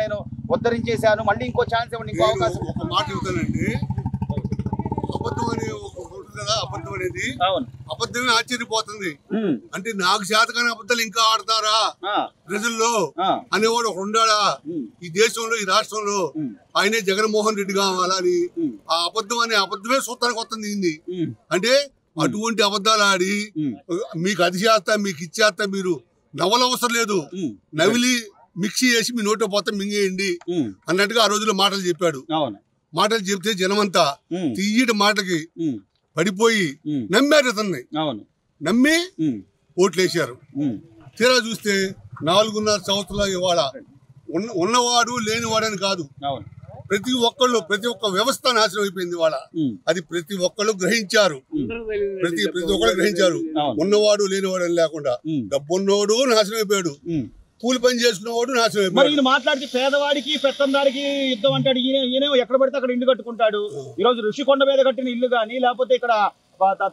నేను ఉద్ధరించేశాను, మళ్ళీ ఇంకో ఛాన్స్ ఇవ్వండి, ఇంకో అవకాశం. ఒక మాట చెబుతానండి, అబద్ధం అనే కదా అబద్ధం అనేది అబద్ధమే ఆశ్చర్యపోతుంది. అంటే నాకు చేతకాని అబద్ధాలు ఇంకా ఆడతారా ప్రజల్లో అనేవాడు ఒక ఉండాడా ఈ దేశంలో, ఈ రాష్ట్రంలో? ఆయనే జగన్మోహన్ రెడ్డి కావాలని ఆ అబద్ధం అనే అబద్ధమే సూత్రానికి వస్తుంది. అంటే అటువంటి అబద్ధాలు ఆడి మీకు అది చేస్తా, మీకు ఇచ్చేస్తా, మీరు నవ్వలవసరం లేదు, నవిలి మిక్సీ చేసి మీ నోట్లో పోతా మింగేయండి అన్నట్టుగా ఆ రోజుల్లో మాటలు చెప్పాడు. మాటలు చెప్తే జనమంతా తీయటి మాటకి పడిపోయి నమ్మారు అతన్ని. నమ్మి ఓట్లేశారు. తీరా చూస్తే 4.5 సంవత్సరాలు ఇవాళ ఉన్నవాడు లేనివాడని కాదు, ప్రతి ఒక్క వ్యవస్థ నాశనం అయిపోయింది ఇవాళ. అది ప్రతి ఒక్కళ్ళు గ్రహించారు, ప్రతి ఒక్కళ్ళు గ్రహించారు. ఉన్నవాడు లేనివాడు అని లేకుండా డబ్బున్నవాడు నాశనం అయిపోయాడు, కూలి పని చేసుకునేవాడు నాశనం అయిపోయాడు. ఈయన మాట్లాడితే పేదవాడికి పెత్తందారికి యుద్ధం అంటాడు. ఈయన ఎక్కడ పడితే అక్కడ ఇల్లు కట్టుకుంటాడు. ఈ రోజు ఋషికొండ మీద కట్టిన ఇల్లు గానీ, లేకపోతే ఇక్కడ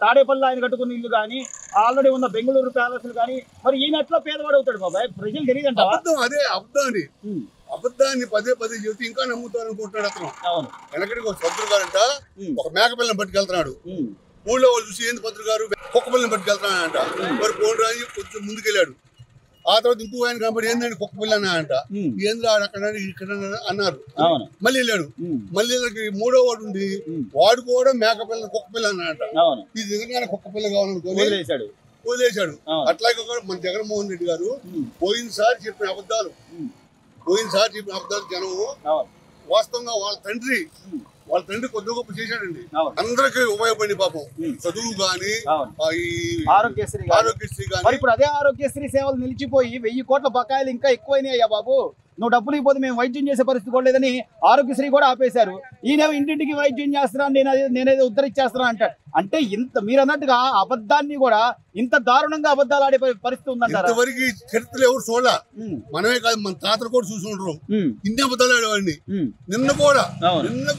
తాడేపల్లి ఆయన కట్టుకున్న ఇల్లు గానీ, ఆల్రెడీ ఉన్న బెంగళూరు ప్యాలెస్లు గానీ, మరి ఈయన ఎట్లా పేదవాడు అవుతాడు బాబాయ్? ప్రజలు తెలియదంట. అదే అబద్ధాన్ని అబద్ధాన్ని పదే చెబుతూ ఇంకా నమ్ముతారు అనుకుంటున్నాడు అతను. వెనకడికి ఒక పంతులు గారంట ఒక మేకపిల్లని పట్టుకెళ్తున్నాడు. ఊళ్ళో వాళ్ళు చూసి ఏంది పంతులు గారు కుక్క పిల్లని పట్టుకెళ్తున్నాడంట. మరి పోండి రాజు కొంచెం ముందుకెళ్ళాడు. ఆ తర్వాత ఇంకో ఆయన కనబడి ఏందండి కుక్క పిల్లనా అంట. ఏంద్రా అక్కడ ఇక్కడ అన్నారు. మళ్ళీ వెళ్ళాడు. మళ్ళీ మూడో వాడు ఉండి వాడు కూడా మేక పిల్ల కుక్క పిల్ల అన్నాడంట. ఇది నిజంగానే కుక్క పిల్ల కావాలనుకోని వదిలేశాడు. అట్లాగే మన జగన్మోహన్ రెడ్డి గారు పోయినసారి చెప్పిన అబద్ధాలు జనం వాస్తవంగా వాళ్ళ తండ్రి కొద్ది గొప్ప చేశాడండి. అందరికీ ఉపయోగపడి పాపం చదువు గాని ఆరోగ్యశ్రీ గాని. ఇప్పుడు అదే ఆరోగ్యశ్రీ సేవలు నిలిచిపోయి 1000 కోట్ల బకాయిలు ఇంకా ఎక్కువైనాయి. అయ్యా బాబు, నువ్వు డబ్బులు ఇవ్వదు మేము వైద్యం చేసే పరిస్థితి కూడా లేదని ఆరోగ్యశ్రీ కూడా ఆపేశారు. ఈయన ఇంటింటికి వైద్యం చేస్తున్నాను, నేనేదో ఉద్ధరించేస్తున్నా అంటాడు. అంటే ఇంత మీరు అన్నట్టుగా అబద్ధాన్ని కూడా ఇంత దారుణంగా అబద్ధాలు ఆడే పరిస్థితి ఉందంటారు. ఇంతవరకు చరిత్రలు ఎవరు చూడాల, మనమే కాదు మన తాతలు కూడా చూసి ఉంటారు ఇన్ని అబద్ధాలు ఆడేవాడిని. నిన్న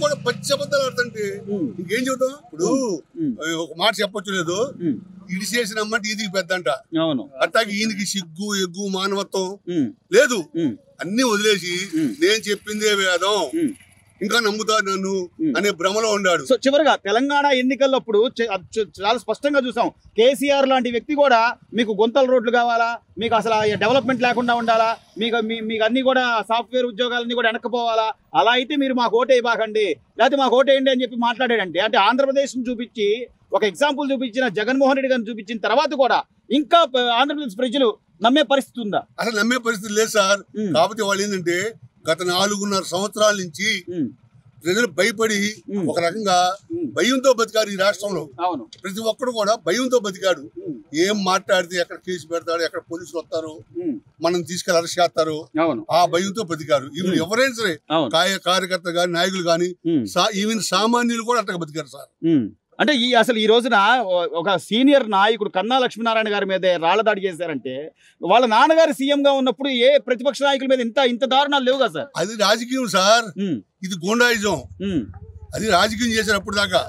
కూడా పచ్చి అబద్ధాలు ఆడుతుంటే ఇంకేం చెబుతాం? ఇప్పుడు ఒక మాట చెప్పొచ్చు లేదు, ఇది చేసిన అమ్మంటే ఇది పెద్ద అంట. అట్లాగే ఈయనకి సిగ్గు ఎగ్గు మానవత్వం లేదు. అన్ని వదిలేసి నేను చెప్పిందే వేదం, ఇంకా నమ్ముతారు నన్ను అనే భ్రమలో ఉన్నాడు. సో చివరిగా తెలంగాణ ఎన్నికలప్పుడు చాలా స్పష్టంగా చూసాం, కేసీఆర్ లాంటి వ్యక్తి కూడా మీకు గుంతల రోడ్లు కావాలా, మీకు అసలు డెవలప్మెంట్ లేకుండా ఉండాలా, మీకు అన్ని కూడా సాఫ్ట్వేర్ ఉద్యోగాలన్నీ కూడా వెనక్కిపోవాలా, అలా అయితే మీరు మాకు ఓటేయబాకండి, లేకపోతే మాకు ఓటేయండి అని చెప్పి మాట్లాడాడంటే, అంటే ఆంధ్రప్రదేశ్ను చూపించి ఒక ఎగ్జాంపుల్ చూపించిన జగన్మోహన్ రెడ్డి గారిని చూపించిన తర్వాత కూడా ఇంకా ఆంధ్రప్రదేశ్ ప్రజలు నమ్మే పరిస్థితి ఉందా? అసలు నమ్మే పరిస్థితి లేదు సార్. కాకపోతే వాళ్ళు ఏంటంటే గత 4.5 సంవత్సరాల నుంచి ప్రజలు భయపడి ఒక రకంగా భయంతో బతికారు ఈ రాష్ట్రంలో. ప్రతి ఒక్కరు కూడా భయంతో బతికాడు. ఏం మాట్లాడితే ఎక్కడ కేసు పెడతాడు, ఎక్కడ పోలీసులు వస్తారు, మనం తీసుకెళ్లి అరెస్ట్ చేస్తారు, ఆ భయంతో బతికారు. ఈవెన్ ఎవరైనా సరే కార్యకర్త గాని నాయకులు గాని ఈవెన్ సామాన్యులు కూడా అట్లా బతికారు సార్. అంటే అసలు ఈ రోజున ఒక సీనియర్ నాయకుడు కన్నా లక్ష్మీనారాయణ గారి మీద రాళ్ల దాడి చేశారంటే, వాళ్ళ నాన్నగారు సీఎం గా ఉన్నప్పుడు ఏ ప్రతిపక్ష నాయకుల మీద ఇంత దారుణాలు లేవు కదా సార్. అది రాజకీయం సార్, ఇది గూండాయిజం. అది రాజకీయం చేశారు అప్పుడు దాకా.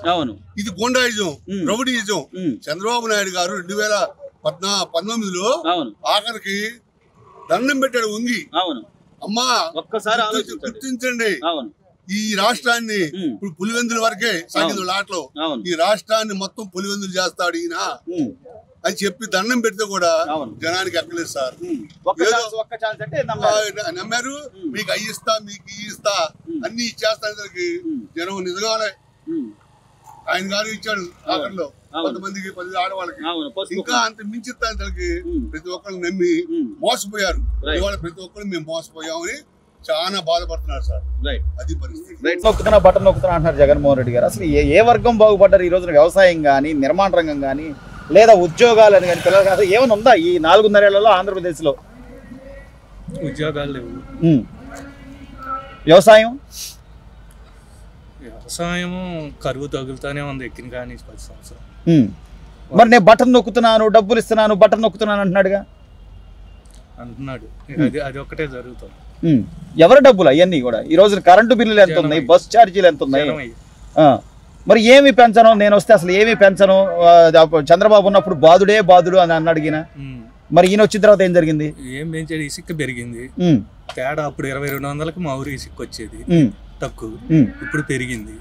ఇది గూండాయిజం, రౌడీయిజం. చంద్రబాబు నాయుడు గారు 2019లో ఆఖరికి దండం పెట్టాడు వంగి, అమ్మా ఒక్కసారి గుర్తించండి ఈ రాష్ట్రాన్ని. ఇప్పుడు పులివెందుల వరకే సాగింది ఆటలో, ఈ రాష్ట్రాన్ని మొత్తం పులివెందులు చేస్తాడు ఈయన అని చెప్పి దండం పెడితే కూడా జనానికి ఎక్కలేదు సార్. నమ్మారు. మీకు అయ్యిస్తా, మీకు ఇస్తా, అన్ని ఇచ్చేస్తానికి జనం నిజంగానే ఆయన గారు ఇచ్చాడు ఆఖరిలో కొంతమందికి 10 ఆడవాళ్ళకి, ఇంకా అంత మించిస్తానికి ప్రతి ఒక్కరు నమ్మి మోసపోయారు. ఇవాళ ప్రతి ఒక్కరు మేము మోసపోయామని చాలా బాధపడుతున్నారు సార్. అది పరిస్థితి. బటన్ నొక్కుతున్నా అంటున్నారు జగన్మోహన్ రెడ్డి గారు. అసలు ఏ వర్గం బాగుపడ్డారు ఈ రోజున? వ్యవసాయం కానీ, నిర్మాణ రంగం కానీ, లేదా ఉద్యోగాలు అని కానీ, పిల్లలు కానీ ఏమైనా ఉందా ఈ 4.5 ఏళ్లలో ఆంధ్రప్రదేశ్ లో? ఉద్యోగాలు లేవు. వ్యవసాయం కరువు తగులుతానే ఉంది ఎక్కిన కానీ 10 సంవత్సరాలు. మరి నేను బటన్ నొక్కుతున్నాను, డబ్బులు ఇస్తున్నాను, బటన్ నొక్కుతున్నాను అంటున్నాడు. అది ఒక్కటే జరుగుతుంది. ఎవరి డబ్బులు అవన్నీ కూడా? ఈ రోజు కరెంటు బిల్లులు ఎంత ఉన్నాయి, బస్ ఛార్జీలు ఎంత ఉన్నాయి? మరి ఏమి పెంచను, నేను వస్తే అసలు ఏమి పెంచను, చంద్రబాబు ఉన్నప్పుడు బాధుడు అని అన్నాడు. మరి ఈయన వచ్చిన తర్వాత ఏం జరిగింది? ఏం పెంచాడు, ఇసుక పెరిగింది. తేడా అప్పుడు 2200కి మా ఊరు ఇసుక వచ్చేది తక్కువ, ఇప్పుడు పెరిగింది.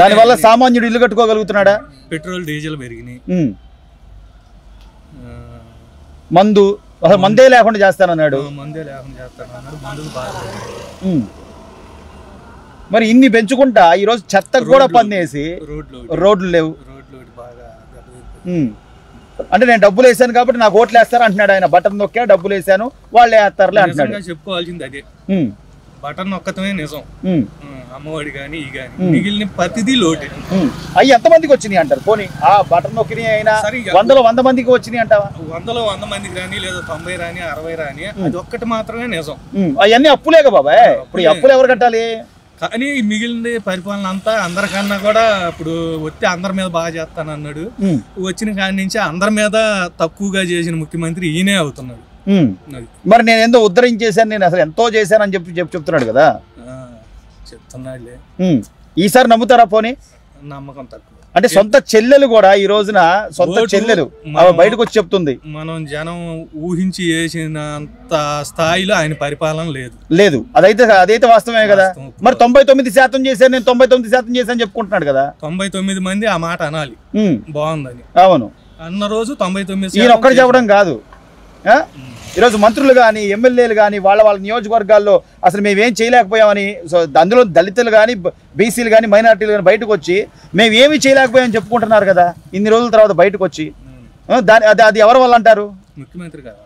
దానివల్ల సామాన్యుడు ఇల్లు కట్టుకోగలుగుతున్నాడా? పెట్రోల్ డీజిల్ పెరిగినాయి. మందు అసలు మందే లేకుండా చేస్తానన్నాడు. మందుకు బాగా. మరి ఇన్ని పెంచుకుంటా ఈరోజు చెత్తకు కూడా పన్నేసి రోడ్లు లేవు. అంటే నేను డబ్బులు వేసాను కాబట్టి నాకు ఓట్లు వేస్తారు అంటున్నాడు ఆయన. బటన్ నొక్కా డబ్బులు వేసాను వాళ్ళే వేస్తారులే అంటున్నాడు. చెప్పుకోవాల్సింది అదే, బటన్ నొక్కటమే నిజం. అమ్మఒడి కానీ ఈ కానీ మిగిలిన ప్రతిదీ లోటే. అవి ఎంతమందికి వచ్చినాయి అంటారు? పోనీ ఆ బటన్ నొక్కినాయి అయినా 100 మందికి వచ్చినాయి అంటావా? 100 మందికి రాని, లేదా 90 రాని, 60 రాని, అది ఒక్కటి మాత్రమే నిజం. అవన్నీ అప్పులేగా బాబాయ్. ఇప్పుడు ఈ అప్పులు ఎవరు కట్టాలి? కానీ మిగిలిన పరిపాలన అంతా అందరికన్నా కూడా ఇప్పుడు వచ్చి అందరి మీద బాగా చేస్తాను అన్నాడు. వచ్చిన కాడి నుంచి అందరి మీద తక్కువగా చేసిన ముఖ్యమంత్రి ఈయనే అవుతున్నాడు. మరి నేను ఎంతో ఉద్ధరించేశాను, నేను అసలు ఎంతో చేశానని చెప్తున్నాడు కదా. చెప్తున్నాడులే. ఈసారి నమ్ముతారా? పోనీ నమ్మకం తక్కువ. అంటే సొంత చెల్లెలు కూడా ఈ రోజున సొంత చెల్లెలు బయటకు వచ్చి చెప్తుంది మనం జనం ఊహించి చేసినంత స్థాయిలో ఆయన పరిపాలన లేదు. అదైతే వాస్తవమే కదా. మరి 99% చేశాను, నేను 99% చేశాను చెప్పుకుంటున్నాడు కదా. 99 మంది ఆ మాట అనాలి బాగుందని. అవును, అన్న రోజు 99 ఈయన ఒక్కడు చెప్పడం కాదు. ఈరోజు మంత్రులు కానీ ఎమ్మెల్యేలు కానీ వాళ్ళ నియోజకవర్గాల్లో అసలు మేమేం చేయలేకపోయామని, సో అందులో దళితులు కానీ బీసీలు కానీ మైనార్టీలు కానీ బయటకు వచ్చి మేము ఏమీ చేయలేకపోయామని చెప్పుకుంటున్నారు కదా ఇన్ని రోజుల తర్వాత బయటకు వచ్చి. అది ఎవరి వల్ల అంటారు? ముఖ్యమంత్రి కదా.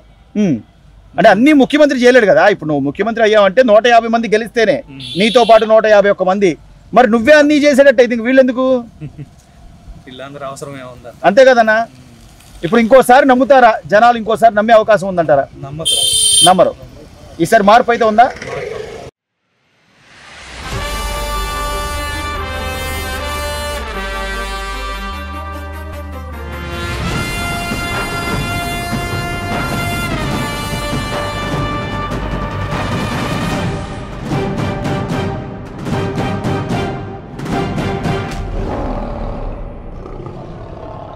అంటే అన్ని ముఖ్యమంత్రి చేయలేడు కదా. ఇప్పుడు నువ్వు ముఖ్యమంత్రి అయ్యావంటే 150 మంది గెలిస్తేనే, నీతో పాటు 151 మంది. మరి నువ్వే అన్నీ చేసేటట్టు అయితే వీళ్ళెందుకు? వీళ్ళందరూ అవసరం ఏముందా? అంతే కదన్నా. ఇప్పుడు ఇంకోసారి నమ్ముతారా జనాలు? ఇంకోసారి నమ్మే అవకాశం ఉందంటారా? నమ్మరు. ఈసారి మార్పు అయితే ఉందా?